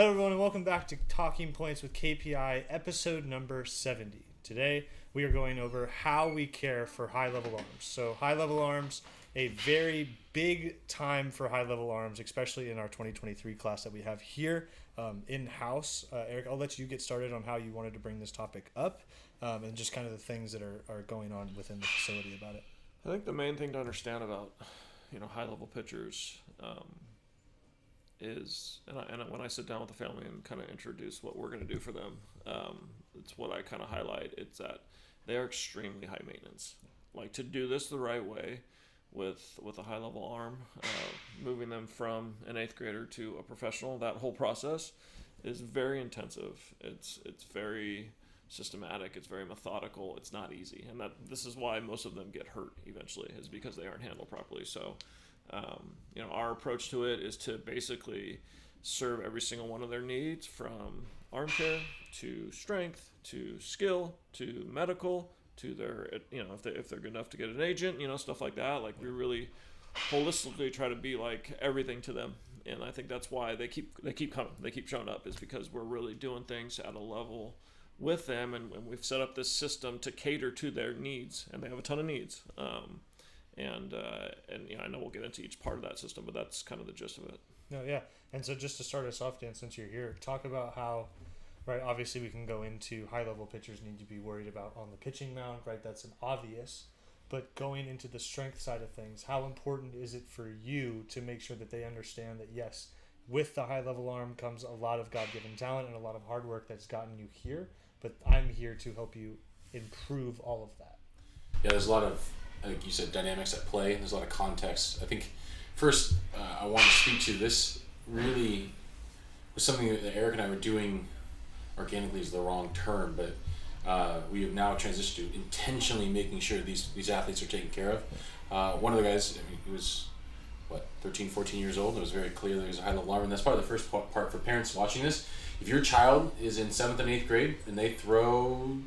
Hello, everyone, and welcome back to Talking Points with KPI, episode number 70. Today, we are going over how we care for high-level arms. So, high-level arms, a very big time for high-level arms, especially in our 2023 class that we have here in-house. Eric, I'll let you get started on how you wanted to bring this topic up and just kind of the things that are going on within the facility about it. I think the main thing to understand about, high-level pitchers is, and when I sit down with the family and kind of introduce what we're going to do for them, it's what I kind of highlight. It's that they are extremely high maintenance. Like, to do this the right way with a high-level arm, moving them from an 8th grader to a professional, that whole process is very intensive. It's very systematic. It's very methodical. It's not easy, and this is why most of them get hurt eventually, is because they aren't handled properly. So, our approach to it is to basically serve every single one of their needs, from arm care to strength to skill to medical to their, if they're good enough to get an agent, stuff like that. Like, we really holistically try to be like everything to them. And I think that's why they keep coming. They keep showing up, is because we're really doing things at a level with them, and we've set up this system to cater to their needs, and they have a ton of needs. I know we'll get into each part of that system, but that's kind of the gist of it. No, yeah. And so just to start us off, Dan, since you're here, talk about how, right, obviously we can go into high-level pitchers need to be worried about on the pitching mound, right? That's an obvious. But going into the strength side of things, how important is it for you to make sure that they understand that, yes, with the high-level arm comes a lot of God-given talent and a lot of hard work that's gotten you here, but I'm here to help you improve all of that. Yeah, there's a lot of, like you said, dynamics at play. There's a lot of context. I think first I want to speak to this really was something that Eric and I were doing organically is the wrong term, but we have now transitioned to intentionally making sure these athletes are taken care of. One of the guys, he was, 13, 14 years old. It was very clear that he was a high-level arm, and that's probably the first part for parents watching this. If your child is in 7th and 8th grade and they throw,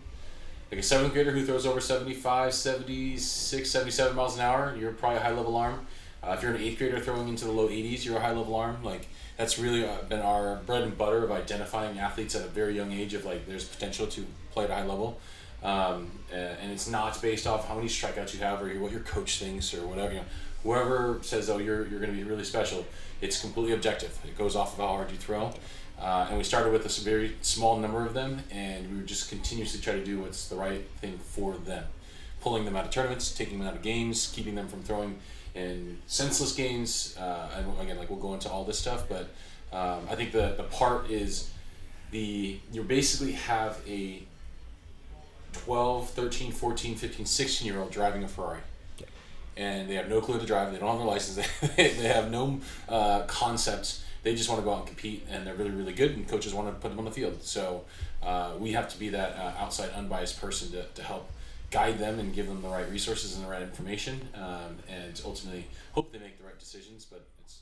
like a 7th grader who throws over 75, 76, 77 miles an hour, you're probably a high-level arm. If you're an 8th grader throwing into the low 80s, you're a high-level arm. Like, that's really been our bread and butter of identifying athletes at a very young age of, like, there's potential to play at a high level. And it's not based off how many strikeouts you have or what your coach thinks or whatever. Whoever says, oh, you're going to be really special, it's completely objective. It goes off of how hard you throw. And we started with a very small number of them, and we would just continuously try to do what's the right thing for them. Pulling them out of tournaments, taking them out of games, keeping them from throwing in senseless games. And again, we'll go into all this stuff, but I think the part is you basically have a 12, 13, 14, 15, 16-year-old driving a Ferrari. And they have no clue to drive. They don't have their license. They have no concepts. They just want to go out and compete, and they're really, really good, and coaches want to put them on the field. So we have to be that outside, unbiased person to help guide them and give them the right resources and the right information, and ultimately hope they make the right decisions. But it's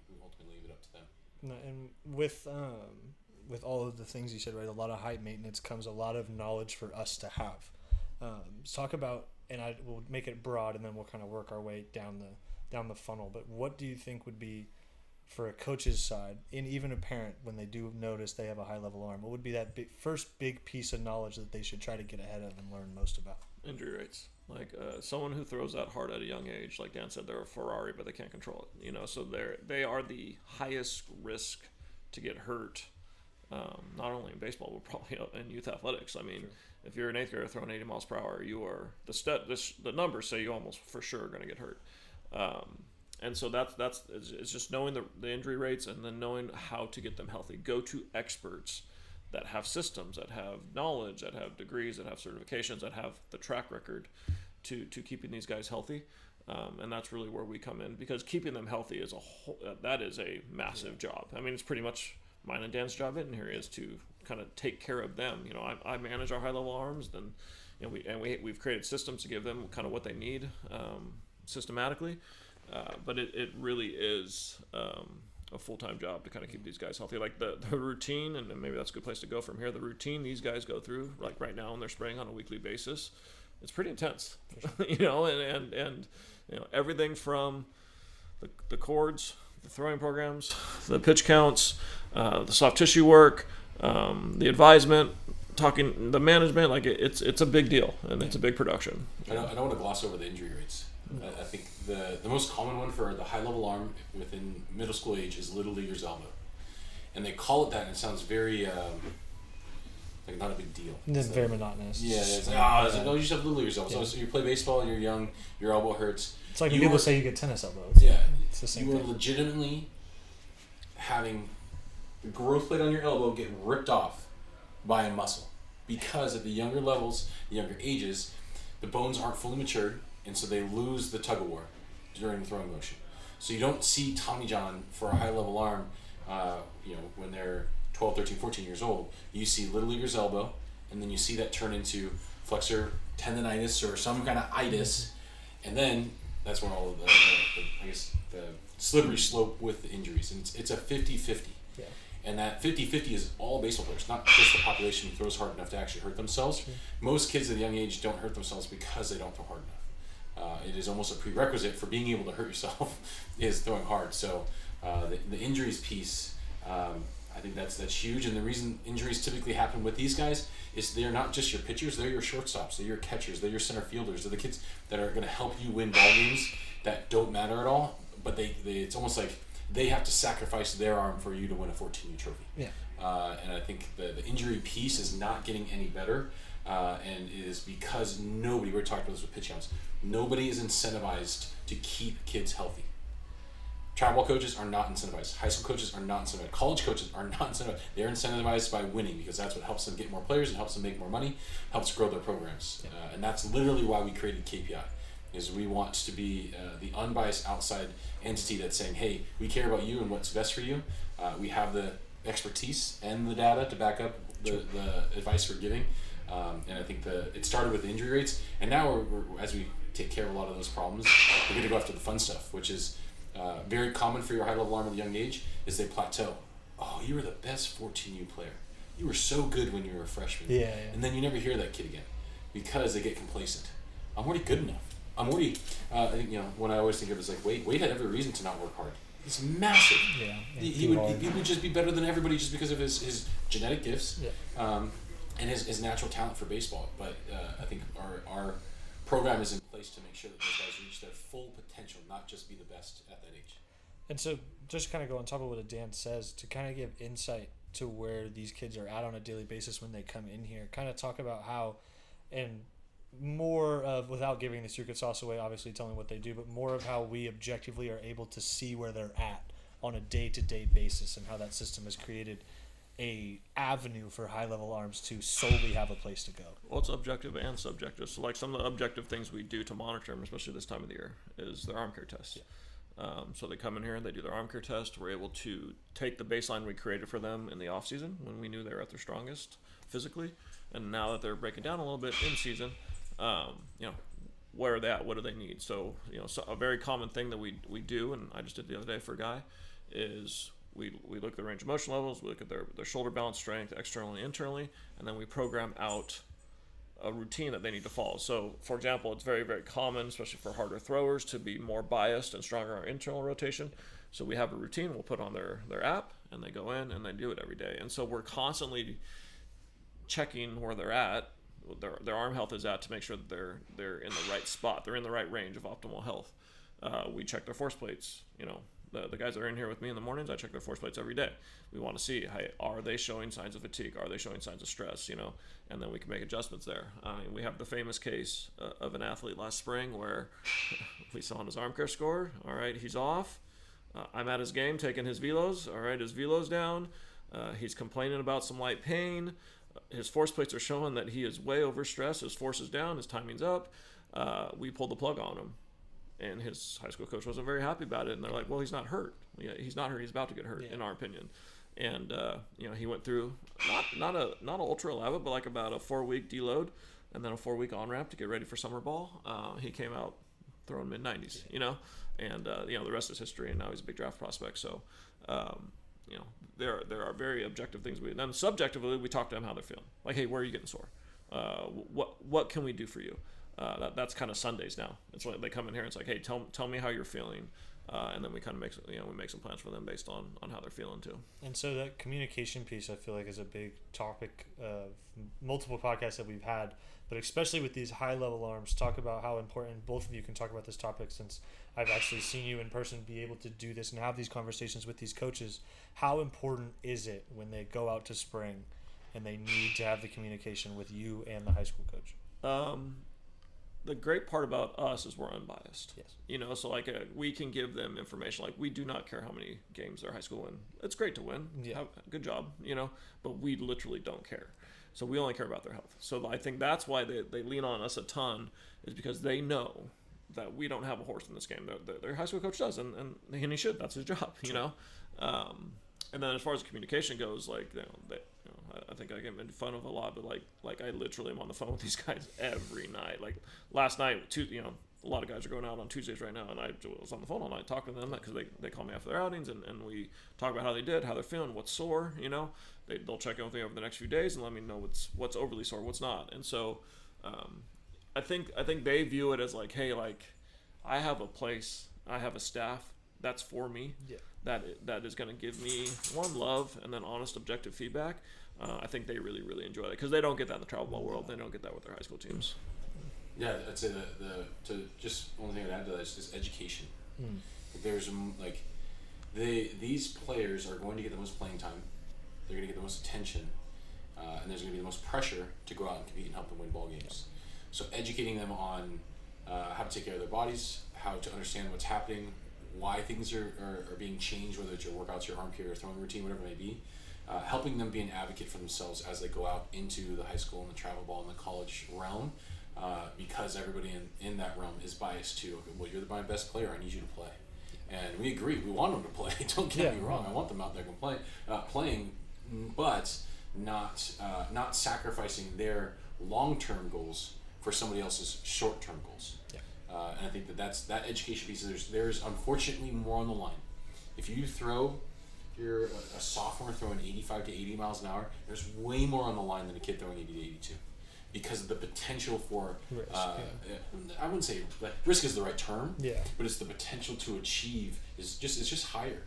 we ultimately leave it up to them. And with all of the things you said, right, a lot of high maintenance comes a lot of knowledge for us to have. Let's talk about, and I will make it broad, and then we'll kind of work our way down the funnel. But what do you think would be, for a coach's side, and even a parent, when they do notice they have a high-level arm, what would be that first big piece of knowledge that they should try to get ahead of and learn most about? Injury rates. Like, someone who throws that hard at a young age, like Dan said, they're a Ferrari, but they can't control it. So they are the highest risk to get hurt, not only in baseball, but probably in youth athletics. I mean, sure. If you're an 8th grader throwing 80 miles per hour, you are the numbers say you almost for sure are going to get hurt. And so it's just knowing the injury rates, and then knowing how to get them healthy. Go to experts that have systems, that have knowledge, that have degrees, that have certifications, that have the track record to keeping these guys healthy. And that's really where we come in, because keeping them healthy is that is a massive job. I mean, it's pretty much mine and Dan's job in here is to kind of take care of them. I manage our high-level arms, then we've created systems to give them kind of what they need systematically. But it really is a full-time job to kind of keep these guys healthy. Like the routine, and maybe that's a good place to go from here, the routine these guys go through, like right now when they're spraying on a weekly basis, it's pretty intense. Sure. And everything from the cords, the throwing programs, the pitch counts, the soft tissue work, the advisement, talking the management. Like it's a big deal, and it's a big production. I don't want to gloss over the injury rates. I think the most common one for the high level arm within middle school age is little leaguer's elbow, and they call it that, and it sounds very like not a big deal. It's very monotonous. Yeah, it's like, no, you just have little leaguer's elbow. Yeah. So you play baseball, you're young, your elbow hurts. It's like when You people are- say you get tennis elbows. Yeah, It's the same you are thing. legitimately having the growth plate on your elbow get ripped off by a muscle because at the younger levels, the younger ages, the bones aren't fully matured, and so they lose the tug of war during the throwing motion. So you don't see Tommy John for a high level arm, when they're 12, 13, 14 years old. You see little leaguer's elbow, and then you see that turn into flexor tendonitis or some kind of itis, and then that's where all of the I guess the slippery slope with the injuries, and it's a 50-50. Yeah. And that 50-50 is all baseball players, not just the population who throws hard enough to actually hurt themselves. Sure. Most kids at a young age don't hurt themselves because they don't throw hard enough. It is almost a prerequisite for being able to hurt yourself is throwing hard. So the injuries piece, I think that's huge. And the reason injuries typically happen with these guys is they're not just your pitchers, they're your shortstops, they're your catchers, they're your center fielders, they're the kids that are going to help you win ball games that don't matter at all. But they it's almost like they have to sacrifice their arm for you to win a 14U trophy. Yeah. And I think the injury piece is not getting any better, and it is because nobody, we talked about this with pitch counts, nobody is incentivized to keep kids healthy. Travel coaches are not incentivized. High school coaches are not incentivized. College coaches are not incentivized. They're incentivized by winning because that's what helps them get more players and helps them make more money, helps grow their programs. Yeah. And that's literally why we created KPI, is we want to be the unbiased outside entity that's saying, hey, we care about you and what's best for you. We have the expertise and the data to back up the advice we're giving. And I think it started with the injury rates, and now we're as we take care of a lot of those problems, we're going to go after the fun stuff, which is very common for your high level arm at a young age, is they plateau. Oh, you were the best 14U player. You were so good when you were a freshman. Yeah. And then you never hear that kid again because they get complacent. I'm already good enough. I'm already, I think, what I always think of is like Wade had every reason to not work hard. He's massive. Yeah. He would just be better than everybody just because of his genetic gifts, and his natural talent for baseball. But I think our program is in place to make sure that those guys reach their full potential, not just be the best at that age. And so just kind of go on top of what Dan says to kind of give insight to where these kids are at on a daily basis when they come in here. Kind of talk about how, and more of, without giving the secret sauce away, obviously telling what they do, but more of how we objectively are able to see where they're at on a day-to-day basis and how that system has created a avenue for high-level arms to solely have a place to go. Well, it's objective and subjective. So, like, some of the objective things we do to monitor them, especially this time of the year, is their arm care test. Yeah. So they come in here and they do their arm care test. We're able to take the baseline we created for them in the off season when we knew they were at their strongest physically, and now that they're breaking down a little bit in season, where are they at? What do they need? So, so a very common thing that we do, and I just did the other day for a guy, is we look at the range of motion levels, we look at their shoulder balance strength externally and internally, and then we program out a routine that they need to follow. So, for example, it's very, very common, especially for harder throwers, to be more biased and stronger on internal rotation. So we have a routine we'll put on their app, and they go in and they do it every day. And so we're constantly checking where they're at, their arm health is at, to make sure that they're in the right spot, they're in the right range of optimal health. We check their force plates. The guys that are in here with me in the mornings, I check their force plates every day. We want to see, hey, are they showing signs of fatigue? Are they showing signs of stress? And then we can make adjustments there. We have the famous case of an athlete last spring where we saw on his arm care score. All right, he's off. I'm at his game taking his velos. All right, his velo's down. He's complaining about some light pain. His force plates are showing that he is way overstressed. His force is down. His timing's up. We pulled the plug on him. And his high school coach wasn't very happy about it. And they're like, well, he's not hurt. Yeah, he's not hurt. He's about to get hurt, in our opinion. And, he went through not an ultra 11, but like about a 4-week deload and then a 4-week on-ramp to get ready for summer ball. He came out throwing mid-90s, and, the rest is history. And now he's a big draft prospect. So, there are very objective things. And then subjectively, we talk to them how they're feeling. Like, hey, where are you getting sore? What can we do for you? That's kind of Sundays now. It's like they come in here and it's like, hey, tell me how you're feeling. And then we kind of make some plans for them based on how they're feeling too. And so that communication piece, I feel like, is a big topic of multiple podcasts that we've had, but especially with these high level arms, talk about how important both of you can talk about this topic, since I've actually seen you in person be able to do this and have these conversations with these coaches. How important is it when they go out to spring and they need to have the communication with you and the high school coach? The great part about us is we're unbiased. Yes. So like we can give them information. Like we do not care how many games their high school win. It's great to win. Yeah. Good job. But we literally don't care. So we only care about their health. So I think that's why they lean on us a ton, is because they know that we don't have a horse in this game. Their high school coach does, and he should. That's his job. And then as far as communication goes, like I think I get made fun of a lot, but like I literally am on the phone with these guys every night. Like last night, a lot of guys are going out on Tuesdays right now, and I was on the phone all night talking to them because they call me after their outings, and we talk about how they did, how they're feeling, what's sore. They'll check in with me over the next few days and let me know what's overly sore, what's not. And so I think they view it as like, hey, like I have a place, I have a staff that's for me. Yeah. That is going to give me love and then honest, objective feedback. I think they really, really enjoy that because they don't get that in the travel ball world. They don't get that with their high school teams. Yeah, I'd say to just one thing I'd add to that is education. There's these players are going to get the most playing time. They're going to get the most attention, and there's going to be the most pressure to go out and compete and help them win ball games. So educating them on how to take care of their bodies, how to understand what's happening, why things are being changed, whether it's your workouts, your arm care, your throwing routine, whatever it may be, helping them be an advocate for themselves as they go out into the high school and the travel ball and the college realm, because everybody in that realm is biased to, well, you're my best player, I need you to play. And we agree, we want them to play, don't get me wrong, I want them out there playing, but not sacrificing their long-term goals for somebody else's short-term goals. And I think that education piece. There's unfortunately more on the line. If you're a sophomore throwing 85 to 80 miles an hour, there's way more on the line than a kid throwing 80 to 82, because of the potential for risk. I wouldn't say risk is the right term. Yeah. But it's the potential to achieve it's just higher.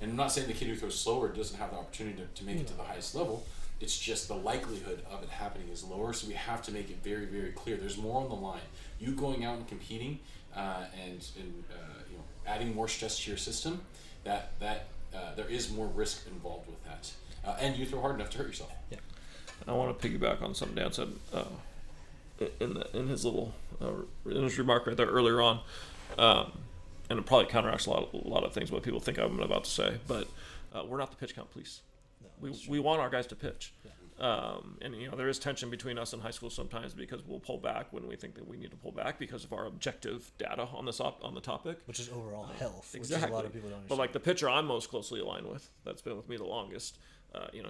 And I'm not saying the kid who throws slower doesn't have the opportunity to make it to the highest level. It's just the likelihood of it happening is lower, so we have to make it very, very clear. There's more on the line. You going out and competing and adding more stress to your system, that there is more risk involved with that. And you throw hard enough to hurt yourself. Yeah. I want to piggyback on something Dan said in his little in his remark right there earlier on, and it probably counteracts a lot of things what people think I'm about to say, but we're not the pitch count police. We want our guys to pitch. And there is tension between us and high school sometimes, because we'll pull back when we think that we need to pull back because of our objective data on the topic, which is overall health. Exactly. Which is a lot of people don't understand. But like the pitcher I'm most closely aligned with, that's been with me the longest,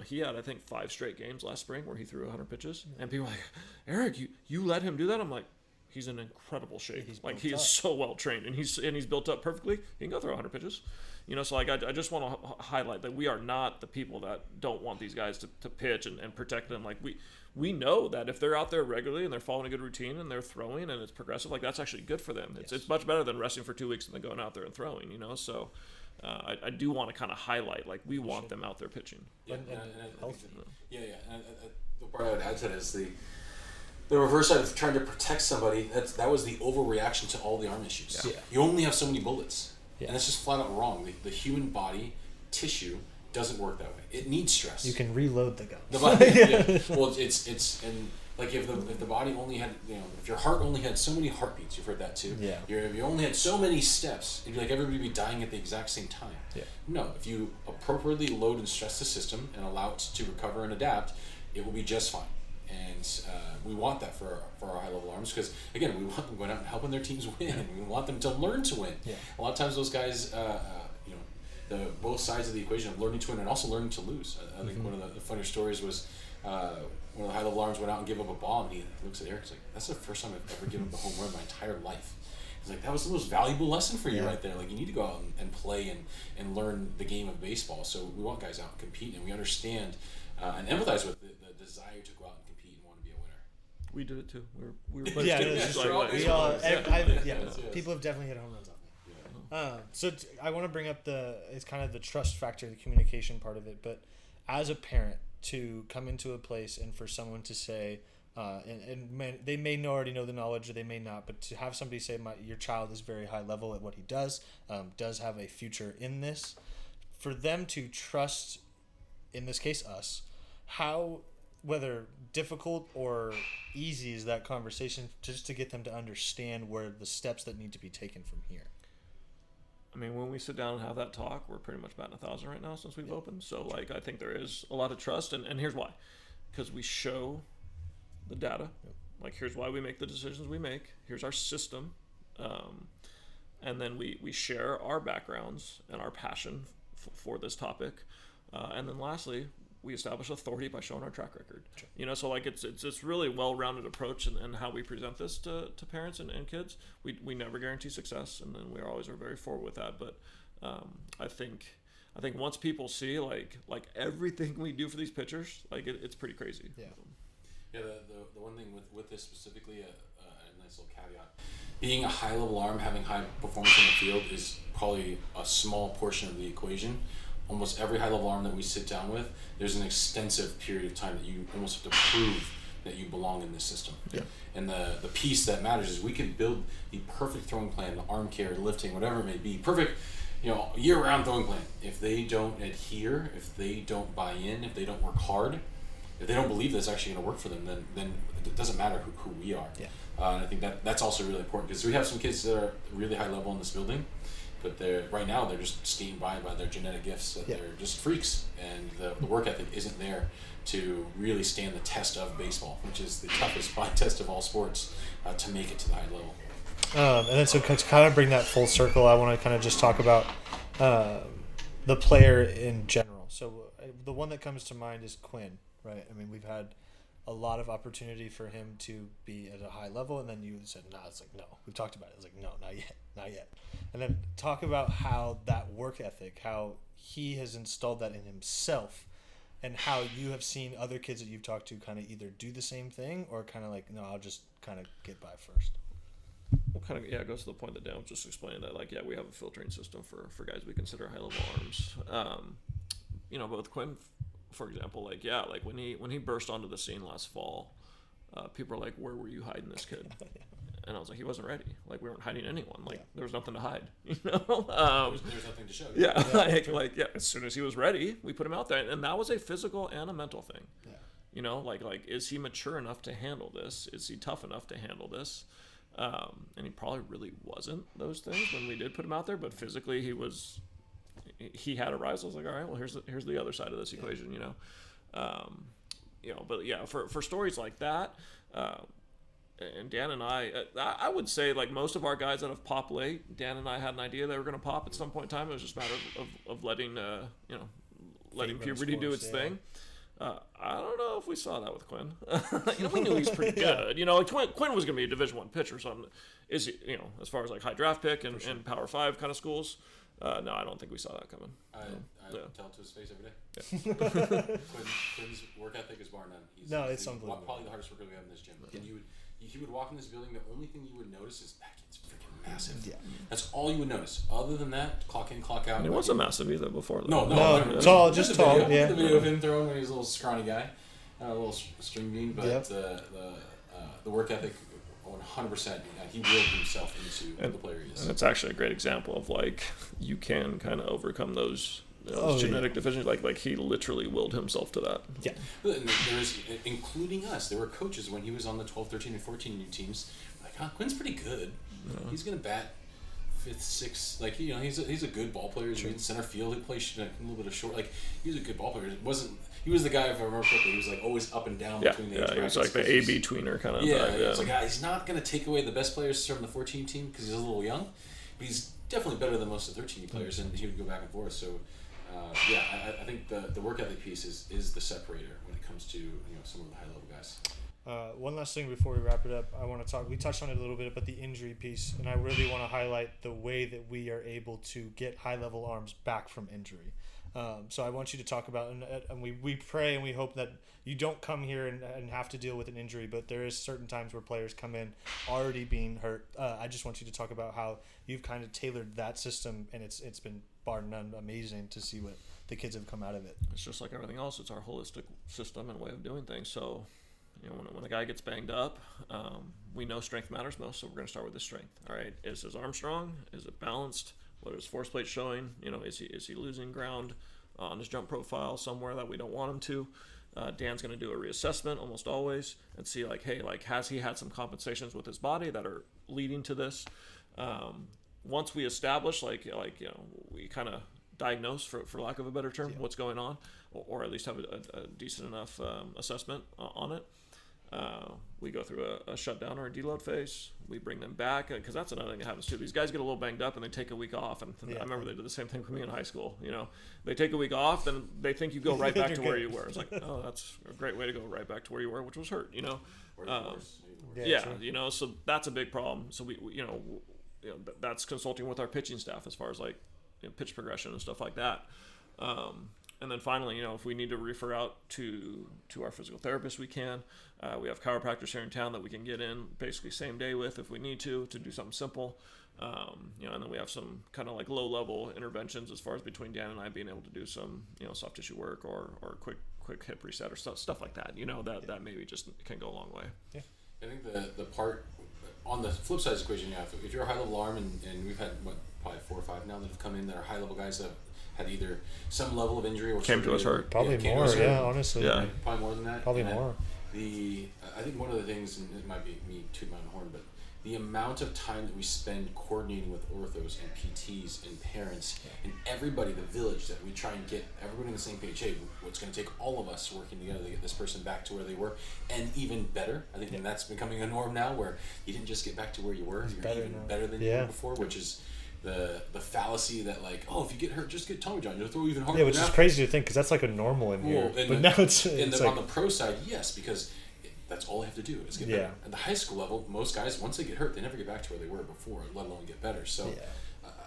he had I think 5 straight games last spring where he threw 100 pitches, and people are like, Eric, you let him do that? I'm like, he's in incredible shape. He is so well trained, and he's built up perfectly. He can go through 100 pitches. So like I just want to highlight that we are not the people that don't want these guys to pitch and protect them. Like we know that if they're out there regularly and they're following a good routine and they're throwing and it's progressive, like that's actually good for them. It's much better than resting for 2 weeks and then going out there and throwing. So I do want to kind of highlight, like, we want them out there pitching. And the part I would add to that is the reverse side of trying to protect somebody. That was the overreaction to all the arm issues. Yeah. You only have so many bullets. Yeah. And it's just flat out wrong. The human body tissue doesn't work that way. It needs stress. You can reload the gun. The body, yeah. Well, it's and like if the body only had, if your heart only had so many heartbeats, you've heard that too. Yeah. If you only had so many steps, it'd be like everybody would be dying at the exact same time. Yeah. No, if you appropriately load and stress the system and allow it to recover and adapt, it will be just fine. And we want that for our high-level arms, because, again, we want them going out and helping their teams win. And we want them to learn to win. Yeah. A lot of times those guys, the both sides of the equation of learning to win and also learning to lose. I think one of the funnier stories was one of the high-level arms went out and gave up a ball, and he looks at Eric and he's like, that's the first time I've ever given up a home run in my entire life. He's like, that was the most valuable lesson for you right there. Like, you need to go out and play and learn the game of baseball. So we want guys out and compete, and we understand and empathize with the desire to go out and compete and want to be a winner. We did it too. We were playing Yeah, too. it's just Like, true. like, We we all, Yeah. yeah, Yes. people have definitely hit home runs off it. Yeah. I want to bring up it's kind of the trust factor, the communication part of it. But as a parent, to come into a place and for someone to say, they may already know the knowledge or they may not, but to have somebody say, your child is very high level at what he does have a future in this, for them to trust, in this case us, how, whether difficult or easy is that conversation, just to get them to understand where the steps that need to be taken from here. I mean, when we sit down and have that talk, we're pretty much batting 1,000 right now since we've opened. So, like, I think there is a lot of trust, and here's why. Because we show the data. Like, here's why we make the decisions we make. Here's our system. And then we share our backgrounds and our passion for this topic. And then lastly, we establish authority by showing our track record. Sure. You know, so like it's really well-rounded approach and how we present this to parents and kids. We never guarantee success, and then we always are very forward with that. But I think once people see like everything we do for these pitchers, like it's pretty crazy. Yeah. Yeah. The one thing with this specifically, a nice little caveat: being a high-level arm, having high performance in the field is probably a small portion of the equation. Almost every high-level arm that we sit down with, there's an extensive period of time that you almost have to prove that you belong in this system. Yeah. And the piece that matters is we can build the perfect throwing plan, the arm care, lifting, whatever it may be, perfect, year-round throwing plan. If they don't adhere, if they don't buy in, if they don't work hard, if they don't believe that's actually going to work for them, then it doesn't matter who we are. Yeah. And I think that's also really important because we have some kids that are really high level in this building. But right now they're just skating by their genetic gifts. That They're just freaks, and the work ethic isn't there to really stand the test of baseball, which is the toughest test of all sports, to make it to the high level. And then to kind of bring that full circle, I want to kind of just talk about the player in general. So the one that comes to mind is Quinn, right? I mean, we've had a lot of opportunity for him to be at a high level, and then you said, no, it's like, no. We've talked about it. It's like, no, not yet. And then talk about how that work ethic, how he has installed that in himself, and how you have seen other kids that you've talked to kind of either do the same thing or kind of like, no, I'll just kind of get by first. Well, kind of, it goes to the point that Dan was just explaining that, like, we have a filtering system for guys we consider high-level arms. But with Quinn, for example, like when he burst onto the scene last fall, people were like, "Where were you hiding this kid?" And I was like, "He wasn't ready. Like, we weren't hiding anyone. Like, there was nothing to hide. There's nothing to show. Yeah, As soon as he was ready, we put him out there, and that was a physical and a mental thing. Yeah. Like is he mature enough to handle this? Is he tough enough to handle this? And he probably really wasn't those things when we did put him out there, but physically he was. He had a rise. I was like, all right, well, here's the other side of this equation, But yeah, for stories like that, and Dan and I would say like most of our guys that have popped late, Dan and I had an idea they were going to pop at some point in time. It was just a matter of letting letting puberty do its thing. I don't know if we saw that with Quinn. We knew he was pretty good. Quinn was going to be a Division I pitcher. So is he? As far as like high draft pick and Power 5 kind of schools. No, I don't think we saw that coming. I tell it to his face every day. Yeah. Quinn's work ethic is bar none. It's unbelievable. Probably the hardest worker we have in this gym. Yeah. And he would walk in this building. The only thing you would notice is that kid's freaking massive. Yeah. That's all you would notice. Other than that, clock in, clock out. And it wasn't massive either before. No, tall, just tall. The video of him throwing when he was a little scrawny guy, a little string bean. But the work ethic. 100%. He willed himself into the player he is. And it's actually a great example of like you can kind of overcome those genetic deficiencies. Like he literally willed himself to that. Yeah. There's, including us, there were coaches when he was on the 12, 13, and 14 teams. Like, Quinn's pretty good. Yeah. He's gonna bat 5th, 6th. Like he's a good ball player. He's in center field. He plays a little bit of short. Like he's a good ball player. He was the guy, if I remember correctly, he was like always up and down between the age brackets. Yeah, he was like the A-B tweener kind of guy. Yeah, it's like he's not going to take away the best players from the 14 team because he's a little young, but he's definitely better than most of the 13 players, and he would go back and forth. So, I think the work ethic piece is the separator when it comes to some of the high level guys. One last thing before we wrap it up, I want to talk. We touched on it a little bit, but the injury piece, and I really want to highlight the way that we are able to get high level arms back from injury. So I want you to talk about, and we pray and we hope that you don't come here and have to deal with an injury, but there is certain times where players come in already being hurt. I just want you to talk about how you've kind of tailored that system, and it's been bar none amazing to see what the kids have come out of it. It's just like everything else. It's our holistic system and way of doing things. So, when a guy gets banged up, we know strength matters most, so we're going to start with his strength. All right, is his arm strong? Is it balanced? What is force plate showing? Is he losing ground on his jump profile somewhere that we don't want him to? Dan's going to do a reassessment almost always and see has he had some compensations with his body that are leading to this? Once we establish we kind of diagnose, for lack of a better term, what's going on, or at least have a decent enough assessment on it. We go through a shutdown or a deload phase. We bring them back, because that's another thing that happens too. These guys get a little banged up and they take a week off. And I remember they did the same thing with me in high school. They take a week off, then they think you go right back to where you were. It's like, oh, that's a great way to go right back to where you were, which was hurt. So that's a big problem. So we that's consulting with our pitching staff as far as pitch progression and stuff like that. And then finally, if we need to refer out to our physical therapist, we can. We have chiropractors here in town that we can get in basically same day with if we need to do something simple. And then we have some kind of low level interventions as far as between Dan and I being able to do some soft tissue work or quick hip reset or stuff like that. That maybe just can go a long way. Yeah. I think the part on the flip side of the equation, if you're a high level arm, and we've had probably 4 or 5 now that have come in that are high level guys that had either some level of injury or came to us hurt. Probably more, honestly. Yeah. Probably more than that. Probably more. I think one of the things, and it might be me tooting my own horn, but the amount of time that we spend coordinating with orthos and PTs and parents and everybody, the village, that we try and get everybody on the same page. Hey, what's going to take all of us working together to get this person back to where they were, and even better. I think that's becoming a norm now, where you didn't just get back to where you were, you're even better than you were before, which is the fallacy that if you get hurt, just get Tommy John, you'll throw even harder. Yeah, which is crazy to think, because that's a normal in here. But now it's on the pro side, yes, because that's all they have to do is get better. At the high school level, most guys, once they get hurt, they never get back to where they were before, let alone get better. So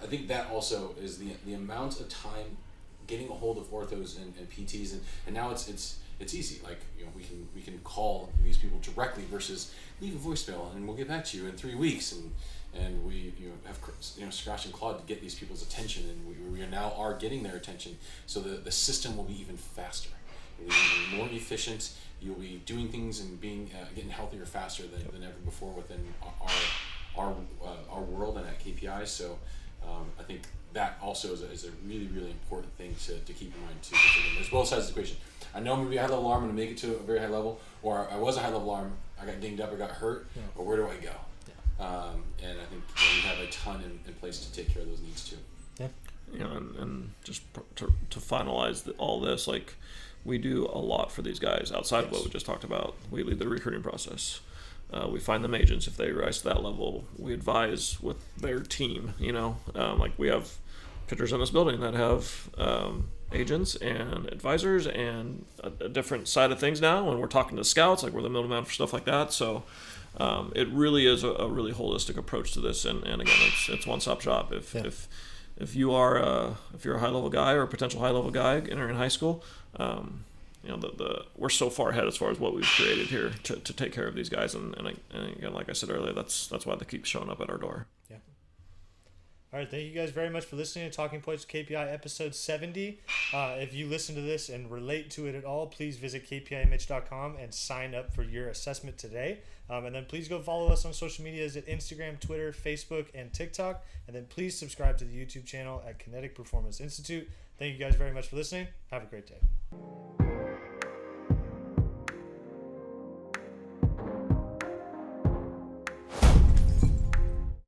I think that also is the amount of time getting a hold of orthos and PTs, and now it's easy. We can call these people directly versus leave a voicemail and we'll get back to you in 3 weeks, and we have scratched and clawed to get these people's attention, and we now are getting their attention. So the system will be even faster, it'll be even more efficient. You'll be doing things and getting healthier faster than ever before within our world and at KPI. So I think that also is a really, really important thing to keep in mind too. There's both sides of the equation. I know I'm going to be a high level arm, I'm going to make it to a very high level, or I was a high level arm, I got dinged up, I got hurt, or where do I go? And I think we have a ton in place to take care of those needs too. Yeah. And just to finalize all this, we do a lot for these guys outside of what we just talked about. We lead the recruiting process. We find them agents if they rise to that level. We advise with their team. We have pitchers in this building that have agents and advisors and a different side of things now. And we're talking to scouts, we're the middleman for stuff like that. So it really is a really holistic approach to this. And again, it's one-stop shop. If you're a high level guy or a potential high level guy entering high school, we're so far ahead as far as what we've created here to take care of these guys, and again, like I said earlier, that's why they keep showing up at our door. Yeah. All right, thank you guys very much for listening to Talking Points KPI episode 70. If you listen to this and relate to it at all, please visit kpimitch.com and sign up for your assessment today. And then please go follow us on social medias at Instagram, Twitter, Facebook, and TikTok. And then please subscribe to the YouTube channel at Kinetic Performance Institute. Thank you guys very much for listening. Have a great day.